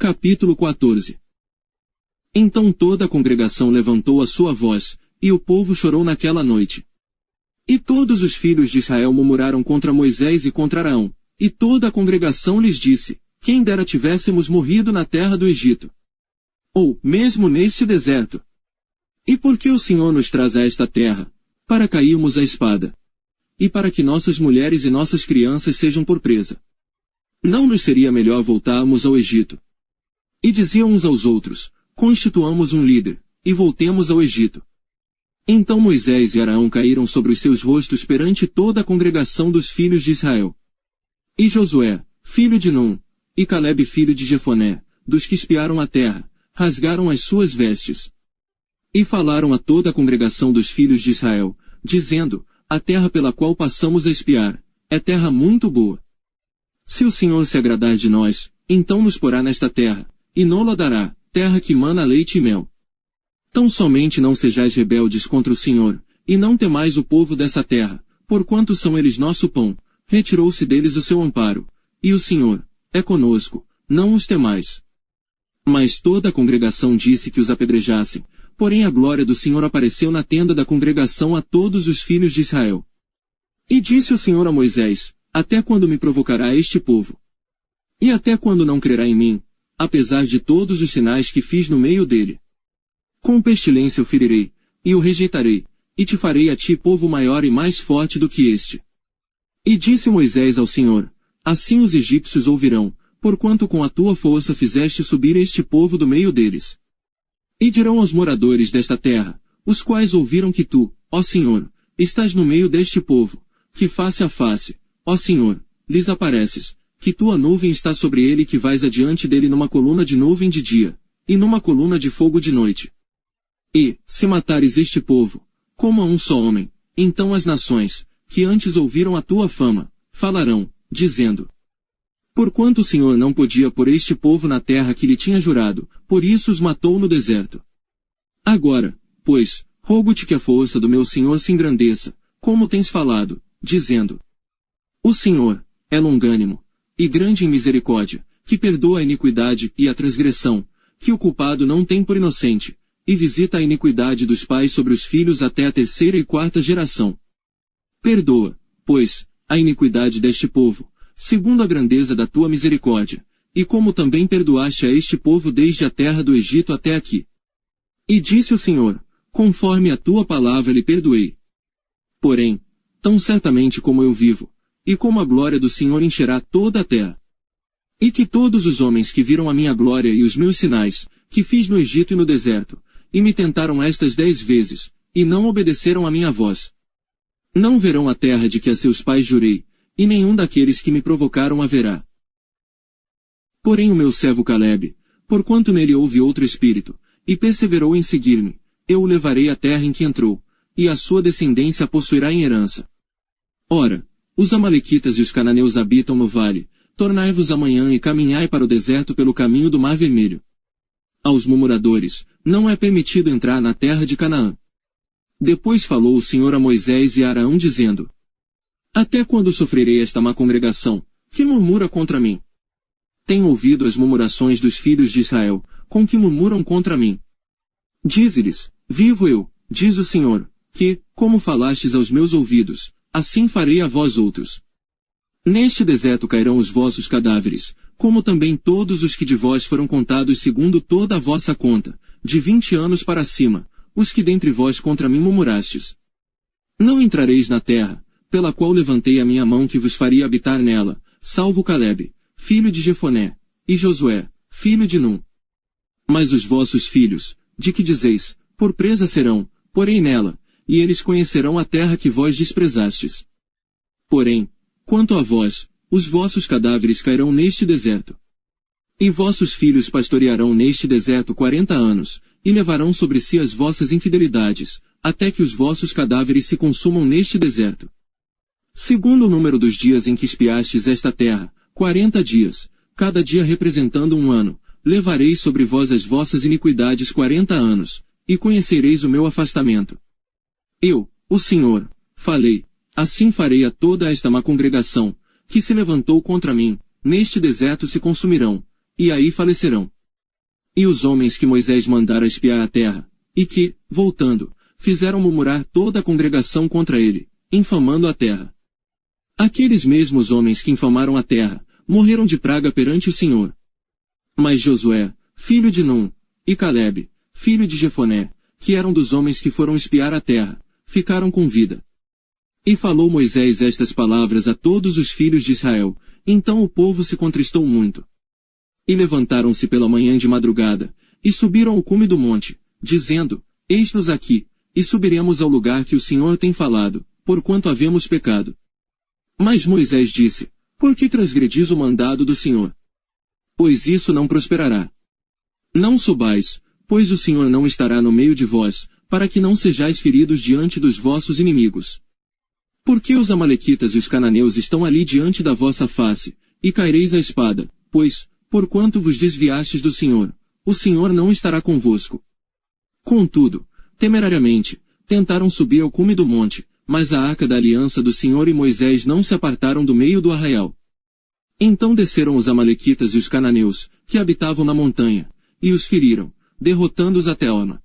Capítulo 14. Então toda a congregação levantou a sua voz, e o povo chorou naquela noite. E todos os filhos de Israel murmuraram contra Moisés e contra Araão, e toda a congregação lhes disse: quem dera tivéssemos morrido na terra do Egito, ou mesmo neste deserto. E por que o Senhor nos traz a esta terra? Para cairmos à espada. E para que nossas mulheres e nossas crianças sejam por presa. Não nos seria melhor voltarmos ao Egito? E diziam uns aos outros: constituamos um líder, e voltemos ao Egito. Então Moisés e Araão caíram sobre os seus rostos perante toda a congregação dos filhos de Israel. E Josué, filho de Num, e Calebe filho de Jefoné, dos que espiaram a terra, rasgaram as suas vestes. E falaram a toda a congregação dos filhos de Israel, dizendo: a terra pela qual passamos a espiar, é terra muito boa. Se o Senhor se agradar de nós, então nos porá nesta terra, e não-la dará, terra que mana leite e mel. Tão somente não sejais rebeldes contra o Senhor, e não temais o povo dessa terra, porquanto são eles nosso pão. Retirou-se deles o seu amparo, e o Senhor é conosco, não os temais. Mas toda a congregação disse que os apedrejassem, porém a glória do Senhor apareceu na tenda da congregação a todos os filhos de Israel. E disse o Senhor a Moisés: até quando me provocará este povo? E até quando não crerá em mim, apesar de todos os sinais que fiz no meio dele? Com pestilência o ferirei, e o rejeitarei, e te farei a ti povo maior e mais forte do que este. E disse Moisés ao Senhor: assim os egípcios ouvirão, porquanto com a tua força fizeste subir este povo do meio deles. E dirão aos moradores desta terra, os quais ouviram que tu, ó Senhor, estás no meio deste povo, que face a face, ó Senhor, lhes apareces, que tua nuvem está sobre ele e que vais adiante dele numa coluna de nuvem de dia, e numa coluna de fogo de noite. E, se matares este povo, como a um só homem, então as nações, que antes ouviram a tua fama, falarão, dizendo: porquanto o Senhor não podia pôr este povo na terra que lhe tinha jurado, por isso os matou no deserto. Agora, pois, rogo-te que a força do meu Senhor se engrandeça, como tens falado, dizendo: o Senhor é longânimo, e grande em misericórdia, que perdoa a iniquidade e a transgressão, que o culpado não tem por inocente, e visita a iniquidade dos pais sobre os filhos até a 3ª e 4ª geração. Perdoa, pois, a iniquidade deste povo, segundo a grandeza da tua misericórdia, e como também perdoaste a este povo desde a terra do Egito até aqui. E disse o Senhor: conforme a tua palavra lhe perdoei. Porém, tão certamente como eu vivo, e como a glória do Senhor encherá toda a terra. E que todos os homens que viram a minha glória e os meus sinais, que fiz no Egito e no deserto, e me tentaram estas 10 vezes, e não obedeceram à minha voz, não verão a terra de que a seus pais jurei, e nenhum daqueles que me provocaram a verá. Porém o meu servo Calebe, porquanto nele houve outro espírito, e perseverou em seguir-me, eu o levarei à terra em que entrou, e a sua descendência a possuirá em herança. Ora, os amalequitas e os cananeus habitam no vale, tornai-vos amanhã e caminhai para o deserto pelo caminho do Mar Vermelho. Aos murmuradores, não é permitido entrar na terra de Canaã. Depois falou o Senhor a Moisés e a Araão dizendo: até quando sofrerei esta má congregação, que murmura contra mim? Tenho ouvido as murmurações dos filhos de Israel, com que murmuram contra mim. Dize-lhes: vivo eu, diz o Senhor, que, como falastes aos meus ouvidos, assim farei a vós outros. Neste deserto cairão os vossos cadáveres, como também todos os que de vós foram contados segundo toda a vossa conta, de 20 anos para cima, os que dentre vós contra mim murmurastes. Não entrareis na terra, pela qual levantei a minha mão que vos faria habitar nela, salvo Calebe, filho de Jefoné, e Josué, filho de Num. Mas os vossos filhos, de que dizeis, por presa serão, porém nela, e eles conhecerão a terra que vós desprezastes. Porém, quanto a vós, os vossos cadáveres cairão neste deserto. E vossos filhos pastorearão neste deserto 40 anos, e levarão sobre si as vossas infidelidades, até que os vossos cadáveres se consumam neste deserto. Segundo o número dos dias em que espiastes esta terra, 40 dias, cada dia representando um ano, levareis sobre vós as vossas iniquidades 40 anos, e conhecereis o meu afastamento. Eu, o Senhor, falei, assim farei a toda esta má congregação, que se levantou contra mim, neste deserto se consumirão, e aí falecerão. E os homens que Moisés mandara espiar a terra, e que, voltando, fizeram murmurar toda a congregação contra ele, infamando a terra. Aqueles mesmos homens que infamaram a terra, morreram de praga perante o Senhor. Mas Josué, filho de Num, e Calebe, filho de Jefoné, que eram dos homens que foram espiar a terra, ficaram com vida. E falou Moisés estas palavras a todos os filhos de Israel, então o povo se contristou muito. E levantaram-se pela manhã de madrugada, e subiram ao cume do monte, dizendo, Eis-nos aqui, e subiremos ao lugar que o Senhor tem falado, porquanto havemos pecado. Mas Moisés disse, Por que transgredis o mandado do Senhor? Pois isso não prosperará. Não subais, pois o Senhor não estará no meio de vós, para que não sejais feridos diante dos vossos inimigos. Porque os amalequitas e os cananeus estão ali diante da vossa face, e caireis à espada, pois, porquanto vos desviastes do Senhor, o Senhor não estará convosco. Contudo, temerariamente, tentaram subir ao cume do monte, mas a arca da aliança do Senhor e Moisés não se apartaram do meio do arraial. Então desceram os amalequitas e os cananeus, que habitavam na montanha, e os feriram, derrotando-os até Orma.